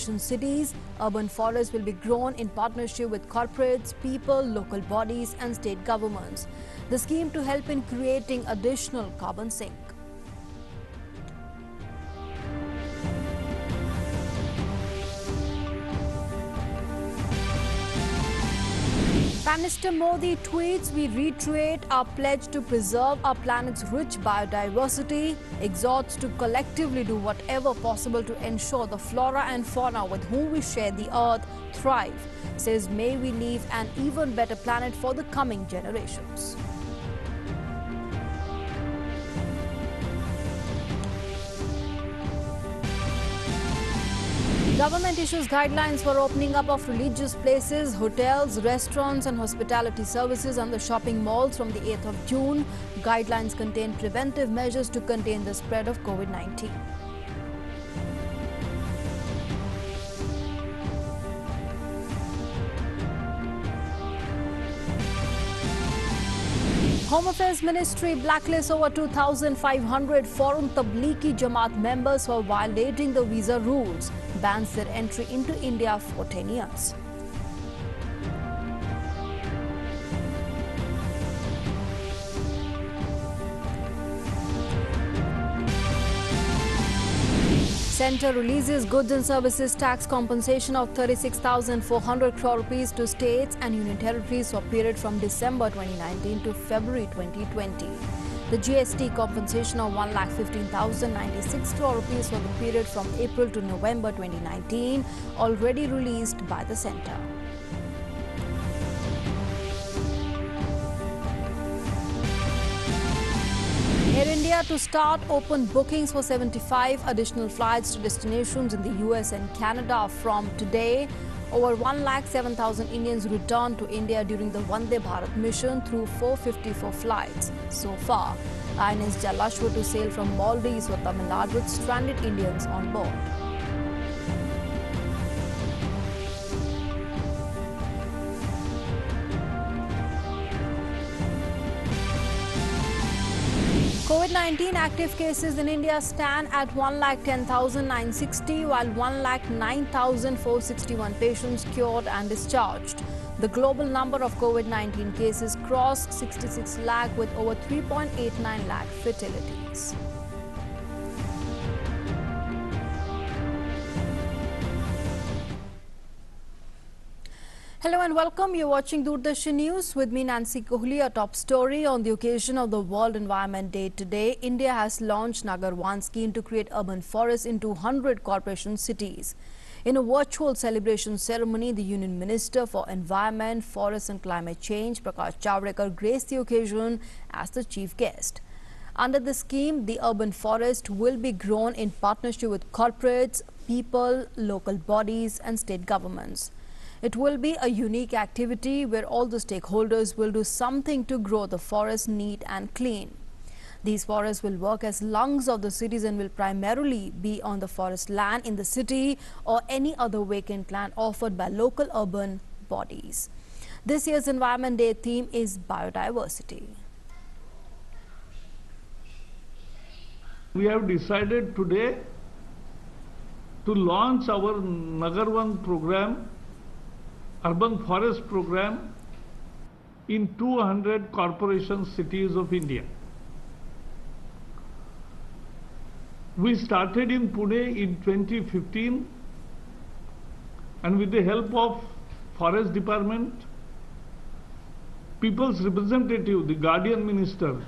corporation cities. Urban forests will be grown in partnership with corporates, people, local bodies and state governments. The scheme to help in creating additional carbon sink. Prime Minister Modi tweets, "We reiterate our pledge to preserve our planet's rich biodiversity," exhorts to collectively do whatever possible to ensure the flora and fauna with whom we share the earth thrive, says may we leave an even better planet for the coming generations. Government issues guidelines for opening up of religious places, hotels, restaurants and hospitality services and the shopping malls from the 8th of June. Guidelines contain preventive measures to contain the spread of COVID-19. Home Affairs Ministry blacklists over 2,500 foreign Tablighi Jamaat members for violating the visa rules, bans their entry into India for 10 years. Centre releases goods and services tax compensation of 36,400 crore rupees to states and union territories for period from December 2019 to February 2020. The GST compensation of 1,15,096 crore rupees for the period from April to November 2019 already released by the centre. Air India to start open bookings for 75 additional flights to destinations in the US and Canada from today. Over 107,000 Indians returned to India during the Vande Bharat mission through 454 flights so far. INS Jalashwa to sail from Maldives for Tamil Nadu with stranded Indians on board. COVID-19 active cases in India stand at 1,10,960 while 1,09,461 patients cured and discharged. The global number of COVID-19 cases crossed 66 lakh with over 3.89 lakh fatalities. Hello and welcome. You're watching Doordarshan News with me, Nancy Kohli. A top story on the occasion of the World Environment Day today. India has launched Nagar One scheme to create urban forests in 200 corporation cities. In a virtual celebration ceremony, the Union Minister for Environment, Forests and Climate Change, Prasar Bharati, graced the occasion as the chief guest. Under the scheme, the urban forest will be grown in partnership with corporates, people, local bodies and state governments. It will be a unique activity where all the stakeholders will do something to grow the forest neat and clean. These forests will work as lungs of the cities and will primarily be on the forest land in the city or any other vacant land offered by local urban bodies. This year's Environment Day theme is biodiversity. We have decided today to launch our Nagar One program, urban forest program, in 200 corporation cities of India. We started in Pune in 2015 and with the help of Forest Department, People's Representative, the Guardian Minister,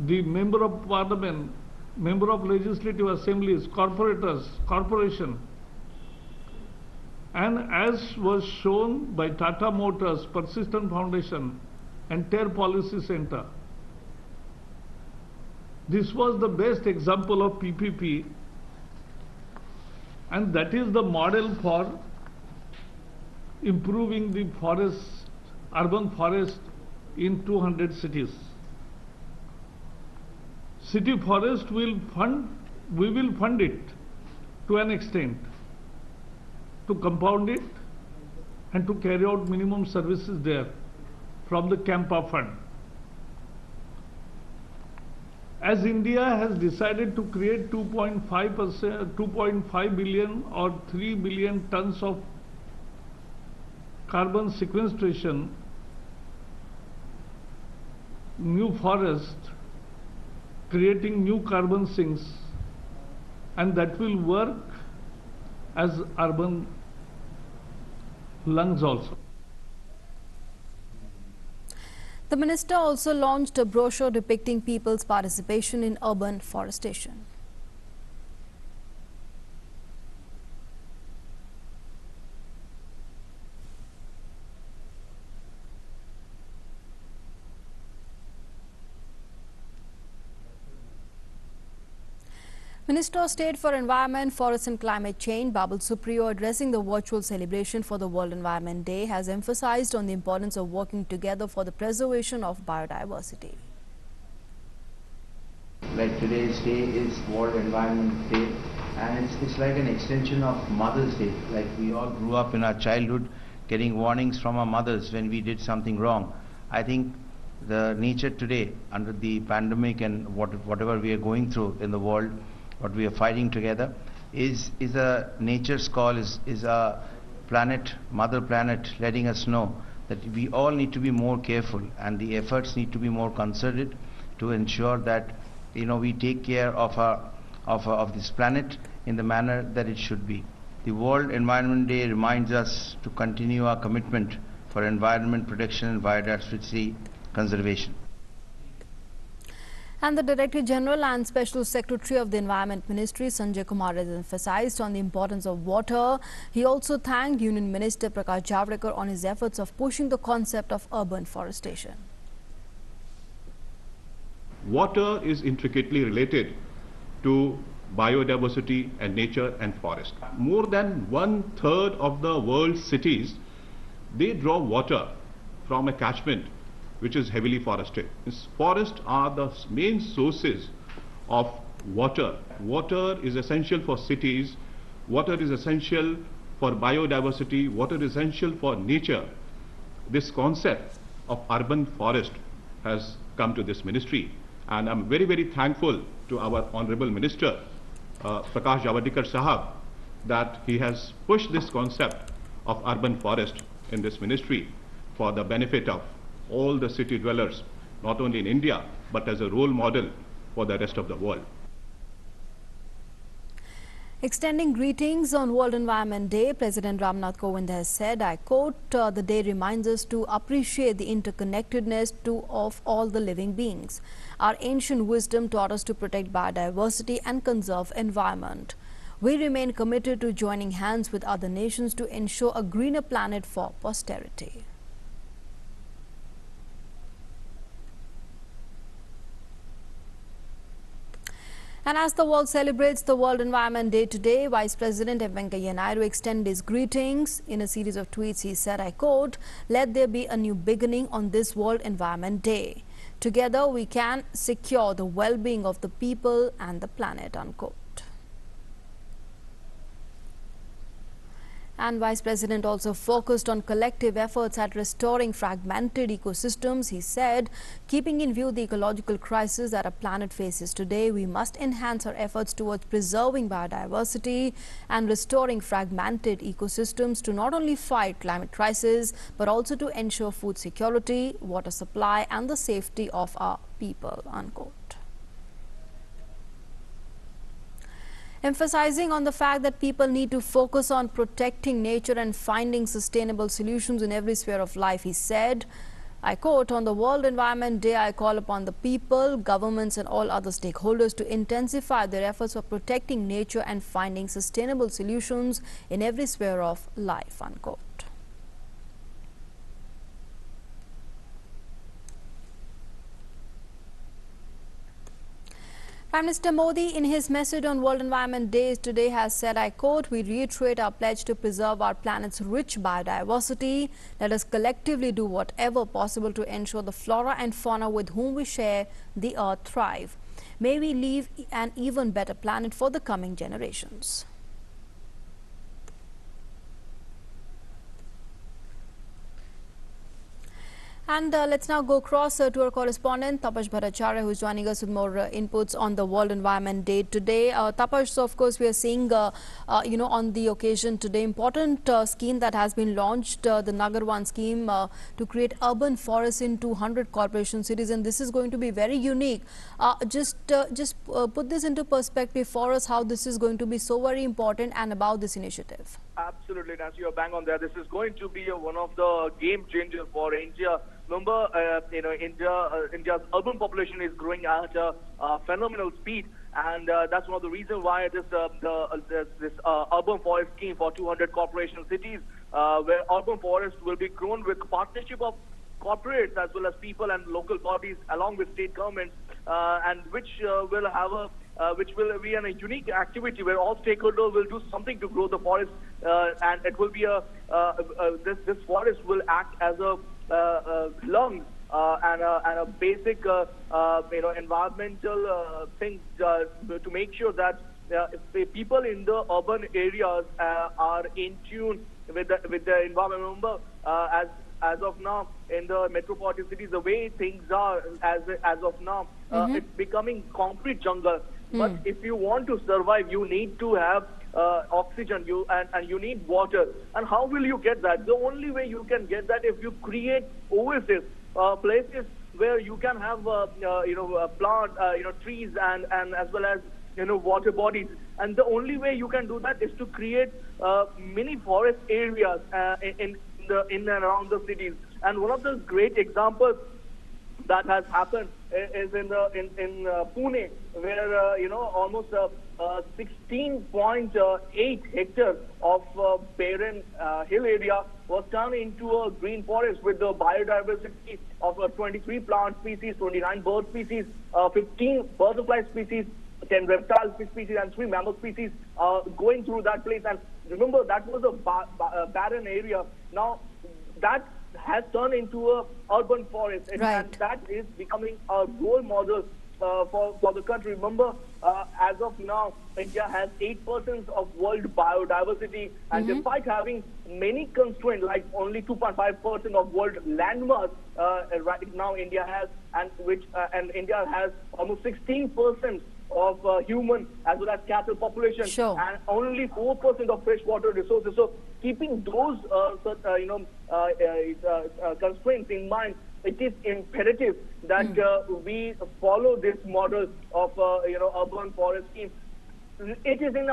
the Member of Parliament, Member of Legislative Assemblies, corporation, and as was shown by Tata Motors, Persistent Foundation and TER Policy Center, this was the best example of PPP, and that is the model for improving the forest, urban forest in 200 cities. City forest we will fund it to an extent, to compound it and to carry out minimum services there from the Campa fund. as India has decided to create 2.5 billion or 3 billion tons of carbon sequestration, new forest, creating new carbon sinks, and that will work as urban lungs also. The minister also launched a brochure depicting people's participation in urban forestation. Minister of State for Environment, Forests and Climate Change, Babul Supriyo, addressing the virtual celebration for the World Environment Day, has emphasized on the importance of working together for the preservation of biodiversity. Like today's day is World Environment Day, and it's like an extension of Mother's Day. Like we all grew up in our childhood getting warnings from our mothers when we did something wrong. I think the nature today, under the pandemic and whatever we are going through in the world, what we are fighting together, is a nature's call, is a planet, mother planet, letting us know that we all need to be more careful, and the efforts need to be more concerted to ensure that we take care of this planet in the manner that it should be. The World Environment Day reminds us to continue our commitment for environment protection and biodiversity conservation. And the Director General and Special Secretary of the Environment Ministry, Sanjay Kumar, has emphasized on the importance of water. He also thanked Union Minister Prasar Bharati on his efforts of pushing the concept of urban forestation. Water is intricately related to biodiversity and nature and forest. More than 1/3 of the world's cities, they draw water from a catchment which is heavily forested. Forests are the main sources of water. Water is essential for cities, water is essential for biodiversity, water is essential for nature. This concept of urban forest has come to this ministry, and I'm very, very thankful to our Honorable Minister, Prasar Bharati Sahab, that he has pushed this concept of urban forest in this ministry for the benefit of all the city dwellers, not only in India, but as a role model for the rest of the world. Extending greetings on World Environment Day, President Ramnath Kovind has said, I quote, the day reminds us to appreciate the interconnectedness of all the living beings. Our ancient wisdom taught us to protect biodiversity and conserve environment. We remain committed to joining hands with other nations to ensure a greener planet for posterity. And as the world celebrates the World Environment Day today, Vice President M. Venkaiah Naidu extended his greetings. In a series of tweets, he said, I quote, let there be a new beginning on this World Environment Day. Together we can secure the well-being of the people and the planet, unquote. And Vice President also focused on collective efforts at restoring fragmented ecosystems. He said, keeping in view the ecological crisis that our planet faces today, we must enhance our efforts towards preserving biodiversity and restoring fragmented ecosystems to not only fight climate crisis, but also to ensure food security, water supply, and the safety of our people, unquote. Emphasizing on the fact that people need to focus on protecting nature and finding sustainable solutions in every sphere of life, he said, I quote, on the World Environment Day, I call upon the people, governments and all other stakeholders to intensify their efforts of protecting nature and finding sustainable solutions in every sphere of life, unquote. Prime Minister Modi, in his message on World Environment Day today, has said, I quote, we reiterate our pledge to preserve our planet's rich biodiversity. Let us collectively do whatever possible to ensure the flora and fauna with whom we share the earth thrive. May we leave an even better planet for the coming generations. And let's now go across to our correspondent Tapash Bhattacharya, who is joining us with more inputs on the World Environment Day today. Tapash, so of course we are seeing, on the occasion today, important scheme that has been launched, the Nagar One scheme, to create urban forests in 200 corporation cities, and this is going to be very unique. Just put this into perspective for us, how this is going to be so very important and about this initiative. Absolutely, Nancy, you're bang on there. This is going to be one of the game changers for India. Remember, India's urban population is growing at a phenomenal speed, and that's one of the reasons why this urban forest scheme for 200 corporation cities, where urban forests will be grown with partnership of corporates as well as people and local bodies along with state governments, and which will be a unique activity where all stakeholders will do something to grow the forest, and it will be this forest will act as a lung and a basic environmental thing to make sure that if people in the urban areas are in tune with the environment. Remember, as of now, in the metropolitan cities, the way things are as of now, it's becoming concrete jungle. But if you want to survive, you need to have oxygen, and you need water. And how will you get that? The only way you can get that if you create oases, places where you can have plant, trees and as well as water bodies. And the only way you can do that is to create mini forest areas in and around the cities. And one of the great examples that has happened is in Pune, where almost 16.8 hectares of barren hill area was turned into a green forest with the biodiversity of 23 plant species, 29 bird species, 15 butterfly species, 10 reptile species, and 3 mammal species going through that place. And remember, that was a barren area. Now that has turned into a urban forest, and that is becoming a role model for the country. Remember, as of now, India has 8% of world biodiversity, and despite having many constraints, like only 2.5% of world landmass right now India has, and India has almost 16% of human as well as cattle population, and only 4% of freshwater resources. So keeping those constraints in mind, it is imperative that we follow this model of urban forest scheme. It is in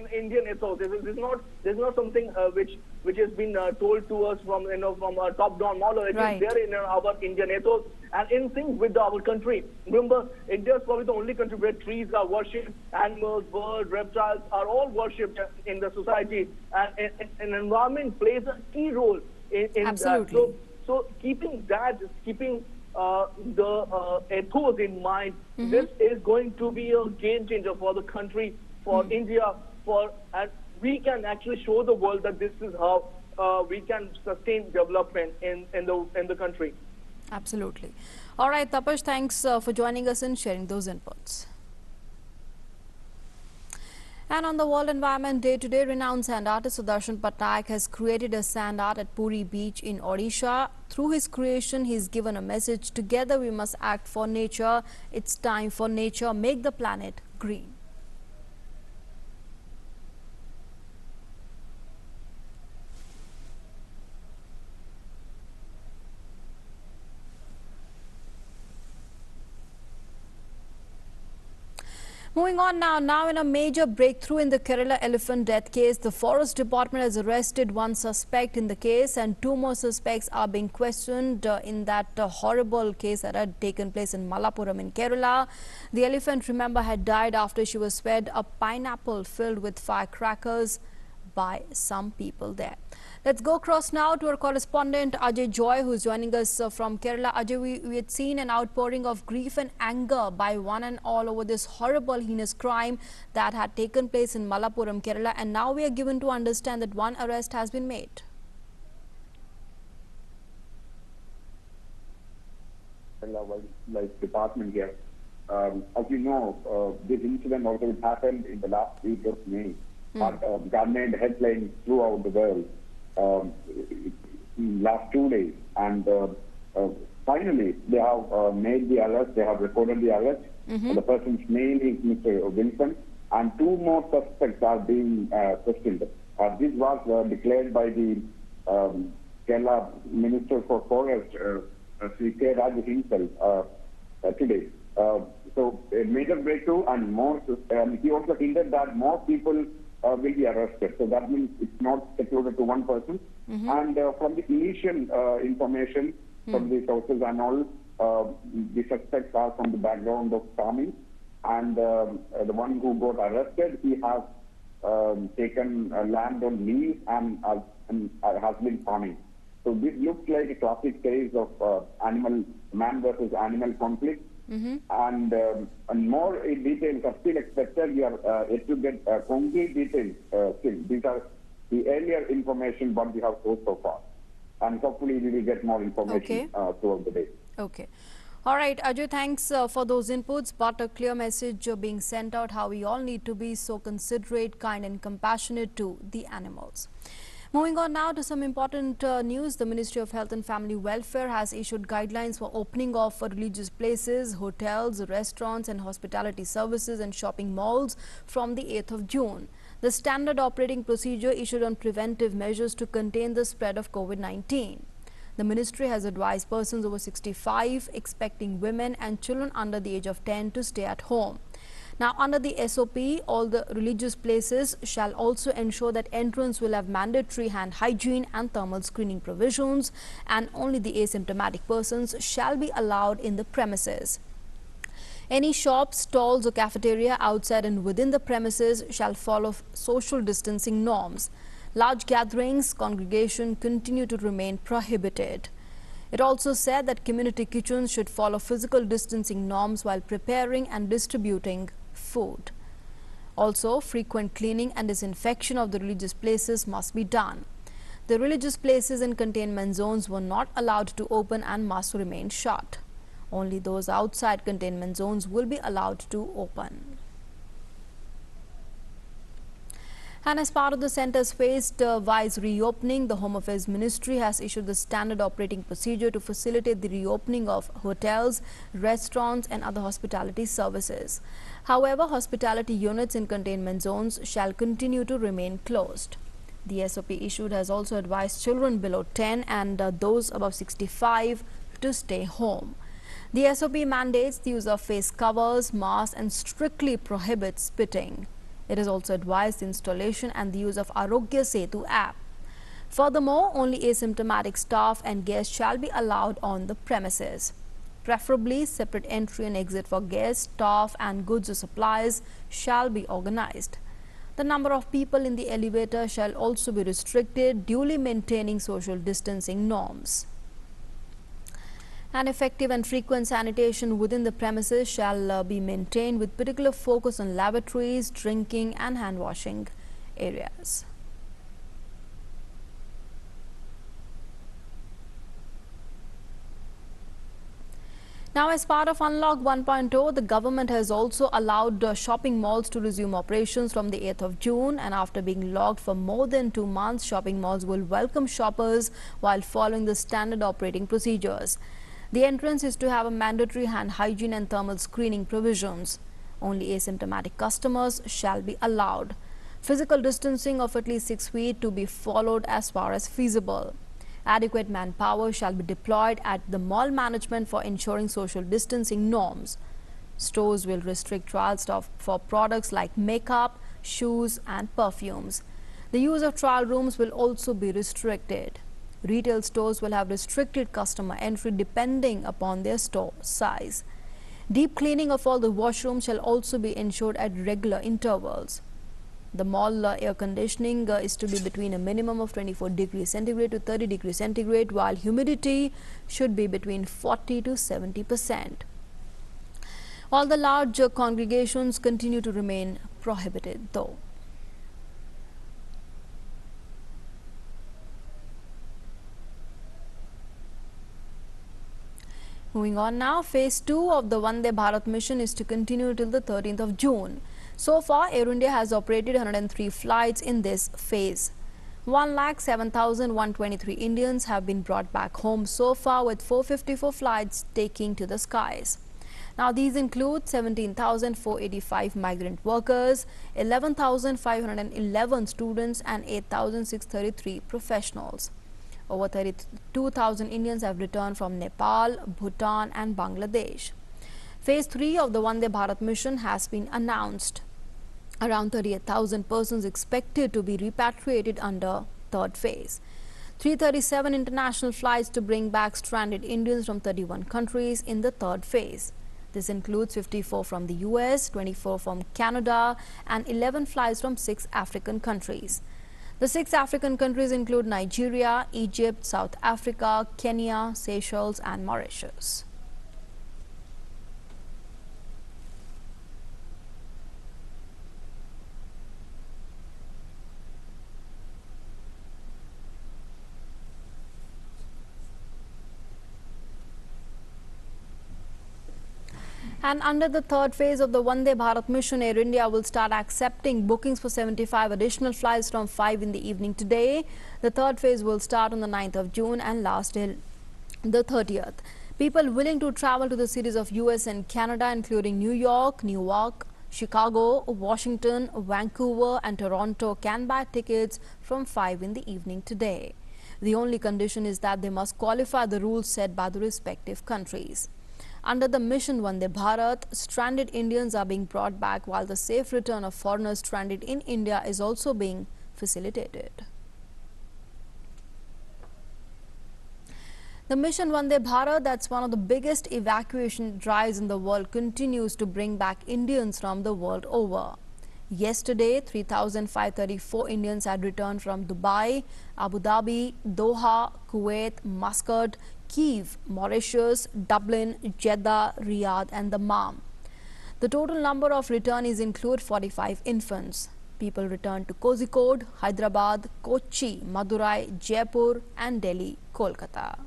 Indian ethos. This is not something which has been told to us from a top-down model. It is there in our Indian ethos and in sync with our country. Remember, India is probably the only country where trees are worshipped, animals, birds, reptiles are all worshipped in the society, and environment plays a key role in that. So keeping the ethos in mind, this is going to be a game changer for the country, for India, and we can actually show the world that this is how we can sustain development in the country. Absolutely. All right, Tapash, thanks for joining us and sharing those inputs. And on the World Environment Day today, renowned sand artist Sudarshan Patnaik has created a sand art at Puri Beach in Odisha. Through his creation, he's given a message: together we must act for nature. It's time for nature. Make the planet green. Moving on now in a major breakthrough in the Kerala elephant death case, the Forest Department has arrested one suspect in the case, and 2 more suspects are being questioned in that horrible case that had taken place in Malappuram in Kerala. The elephant, remember, had died after she was fed a pineapple filled with firecrackers by some people there. Let's go across now to our correspondent Ajay Joy, who is joining us from Kerala. Ajay, we had seen an outpouring of grief and anger by one and all over this horrible, heinous crime that had taken place in Malappuram, Kerala, and now we are given to understand that one arrest has been made. Wildlife department here. As you know, this incident also happened in the last week of May. Government headlines throughout the world last 2 days, and Finally, they have made the arrest, they have recorded the arrest. The person's name is Mr. Wilson, and 2 more suspects are being questioned. This was declared by the Kerala Minister for Forest, Sri K. Rajya himself, today. So a major breakthrough, and more. He also hinted that more people will be arrested. So that means it's not secluded to one person. And from the initial information from the sources and all, the suspects are from the background of farming. And the one who got arrested, he has taken land on lease and has been farming. So this looks like a classic case of man versus animal conflict. And more details are still expected. We are yet to get concrete details still. These are the earlier information what we have so far. And hopefully we will get more information throughout the day. Okay. All right, Ajay, thanks for those inputs, but a clear message being sent out how we all need to be so considerate, kind and compassionate to the animals. Moving on now to some important news. The Ministry of Health and Family Welfare has issued guidelines for opening of religious places, hotels, restaurants and hospitality services and shopping malls from the 8th of June. The standard operating procedure issued on preventive measures to contain the spread of COVID-19. The ministry has advised persons over 65, expecting women and children under the age of 10 to stay at home. Now, under the SOP, all the religious places shall also ensure that entrance will have mandatory hand hygiene and thermal screening provisions, and only the asymptomatic persons shall be allowed in the premises. Any shops, stalls or cafeteria outside and within the premises shall follow social distancing norms. Large gatherings, congregation continue to remain prohibited. It also said that community kitchens should follow physical distancing norms while preparing and distributing food. Also, frequent cleaning and disinfection of the religious places must be done. The religious places in containment zones were not allowed to open and must remain shut. Only those outside containment zones will be allowed to open. And as part of the centre's phased-wise reopening, the Home Affairs Ministry has issued the standard operating procedure to facilitate the reopening of hotels, restaurants and other hospitality services. However, hospitality units in containment zones shall continue to remain closed. The SOP issued has also advised children below 10 and those above 65 to stay home. The SOP mandates the use of face covers, masks and strictly prohibits spitting. It is also advised the installation and the use of Arogya Setu app. Furthermore, only asymptomatic staff and guests shall be allowed on the premises. Preferably, separate entry and exit for guests, staff and goods or supplies shall be organized. The number of people in the elevator shall also be restricted, duly maintaining social distancing norms. And effective and frequent sanitation within the premises shall be maintained with particular focus on lavatories, drinking and hand washing areas. Now, as part of Unlock 1.0, the government has also allowed shopping malls to resume operations from the 8th of June. And after being locked for more than 2 months, shopping malls will welcome shoppers while following the standard operating procedures. The entrance is to have a mandatory hand hygiene and thermal screening provisions. Only asymptomatic customers shall be allowed. Physical distancing of at least 6 feet to be followed as far as feasible. Adequate manpower shall be deployed at the mall management for ensuring social distancing norms. Stores will restrict trial stock for products like makeup, shoes and perfumes. The use of trial rooms will also be restricted. Retail stores will have restricted customer entry depending upon their store size. Deep cleaning of all the washrooms shall also be ensured at regular intervals. The mall air conditioning is to be between a minimum of 24 degrees centigrade to 30 degrees centigrade, while humidity should be between 40 to 70%. All the large congregations continue to remain prohibited though. Moving on now, phase 2 of the Vande Bharat mission is to continue till the 13th of June. So far, Air India has operated 103 flights in this phase. 107,123 Indians have been brought back home so far, with 454 flights taking to the skies. Now, these include 17,485 migrant workers, 11,511 students and 8,633 professionals. Over 32,000 Indians have returned from Nepal, Bhutan and Bangladesh. Phase 3 of the Vande Bharat mission has been announced. Around 38,000 persons expected to be repatriated under third phase. 337 international flights to bring back stranded Indians from 31 countries in the third phase. This includes 54 from the US, 24 from Canada and 11 flights from 6 African countries. The 6 African countries include Nigeria, Egypt, South Africa, Kenya, Seychelles and Mauritius. And under the third phase of the Vande Bharat mission, Air India will start accepting bookings for 75 additional flights from 5 in the evening today. The third phase will start on the 9th of June and last till the 30th. People willing to travel to the cities of US and Canada, including New York, Newark, Chicago, Washington, Vancouver and Toronto, can buy tickets from 5 in the evening today. The only condition is that they must qualify the rules set by the respective countries. Under the mission Vande Bharat, stranded Indians are being brought back, while the safe return of foreigners stranded in India is also being facilitated. The mission Vande Bharat, that's one of the biggest evacuation drives in the world, continues to bring back Indians from the world over. Yesterday, 3,534 Indians had returned from Dubai, Abu Dhabi, Doha, Kuwait, Muscat, Kiev, Mauritius, Dublin, Jeddah, Riyadh and Dammam. The total number of returnees include 45 infants. People returned to Kozhikode, Hyderabad, Kochi, Madurai, Jaipur and Delhi, Kolkata.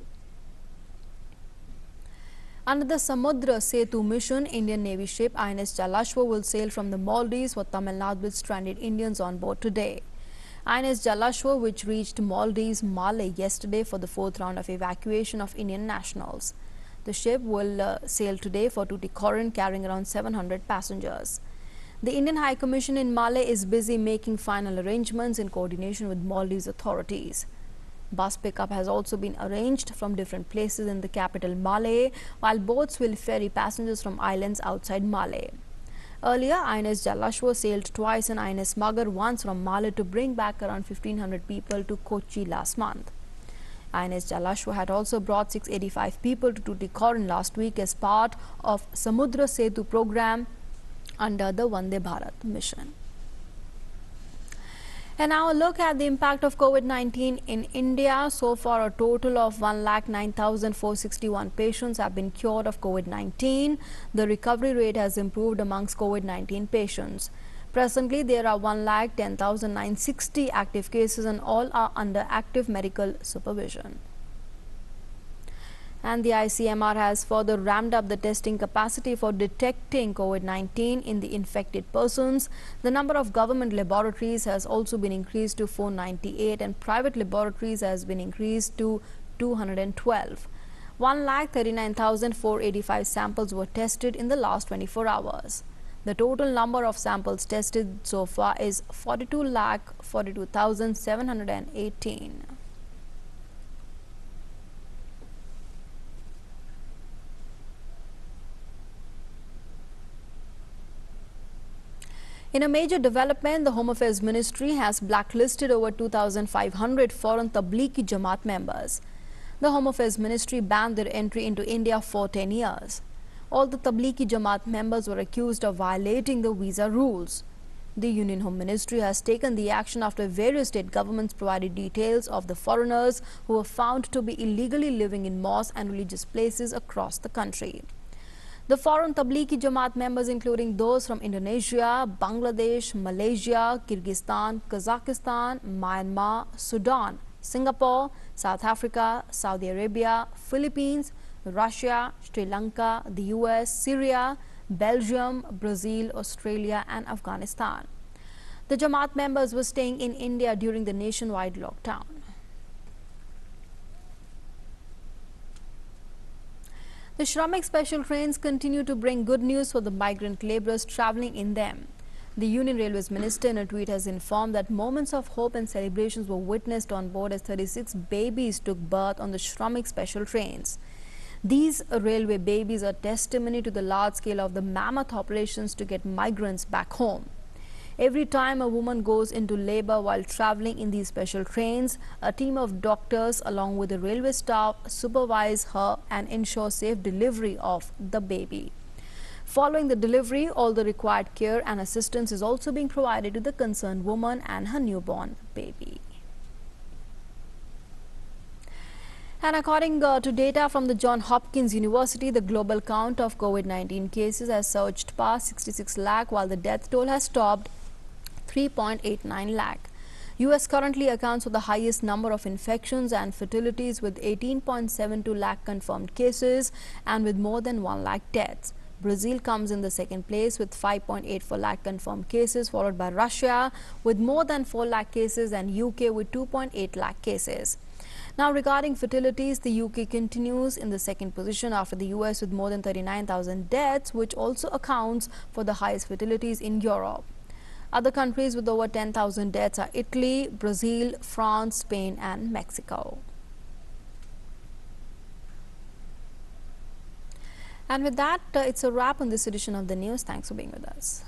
Under the Samudra Setu mission, Indian Navy ship INS Jalashwa will sail from the Maldives for Tamil Nadu with stranded Indians on board today. INS Jalashwa, which reached Maldives, Malé yesterday for the 4th round of evacuation of Indian nationals. The ship will sail today for Tuticorin, carrying around 700 passengers. The Indian High Commission in Malé is busy making final arrangements in coordination with Maldives authorities. Bus pickup has also been arranged from different places in the capital Malé, while boats will ferry passengers from islands outside Malé. Earlier, INS Jalashwa sailed twice and INS Magar once from Malé to bring back around 1,500 people to Kochi last month. INS Jalashwa had also brought 685 people to Tuticorin last week as part of Samudra Setu program under the Vande Bharat mission. And now a look at the impact of COVID-19 in India. So far, a total of 109,461 patients have been cured of COVID-19. The recovery rate has improved amongst COVID-19 patients. Presently, there are 110,960 active cases and all are under active medical supervision. And the ICMR has further ramped up the testing capacity for detecting COVID-19 in the infected persons. The number of government laboratories has also been increased to 498 and private laboratories has been increased to 212. 1,39,485 samples were tested in the last 24 hours. The total number of samples tested so far is 42,42,718. In a major development, the Home Affairs Ministry has blacklisted over 2,500 foreign Tablighi Jamaat members. The Home Affairs Ministry banned their entry into India for 10 years. All the Tablighi Jamaat members were accused of violating the visa rules. The Union Home Ministry has taken the action after various state governments provided details of the foreigners who were found to be illegally living in mosques and religious places across the country. The foreign Tablighi Jamaat members, including those from Indonesia, Bangladesh, Malaysia, Kyrgyzstan, Kazakhstan, Myanmar, Sudan, Singapore, South Africa, Saudi Arabia, Philippines, Russia, Sri Lanka, the US, Syria, Belgium, Brazil, Australia and Afghanistan. The Jamaat members were staying in India during the nationwide lockdown. The Shramik special trains continue to bring good news for the migrant labourers travelling in them. The Union Railways Minister in a tweet has informed that moments of hope and celebrations were witnessed on board as 36 babies took birth on the Shramik special trains. These railway babies are testimony to the large scale of the mammoth operations to get migrants back home. Every time a woman goes into labour while travelling in these special trains, a team of doctors along with the railway staff supervise her and ensure safe delivery of the baby. Following the delivery, all the required care and assistance is also being provided to the concerned woman and her newborn baby. And according to data from the Johns Hopkins University, the global count of COVID-19 cases has surged past 66 lakh, while the death toll has topped 3.89 lakh. US currently accounts for the highest number of infections and fatalities with 18.72 lakh confirmed cases and with more than 1 lakh deaths. Brazil comes in the second place with 5.84 lakh confirmed cases, followed by Russia with more than 4 lakh cases and UK with 2.8 lakh cases. Now, regarding fatalities, the UK continues in the second position after the US with more than 39,000 deaths, which also accounts for the highest fatalities in Europe. Other countries with over 10,000 deaths are Italy, Brazil, France, Spain and Mexico. And with that, it's a wrap on this edition of the news. Thanks for being with us.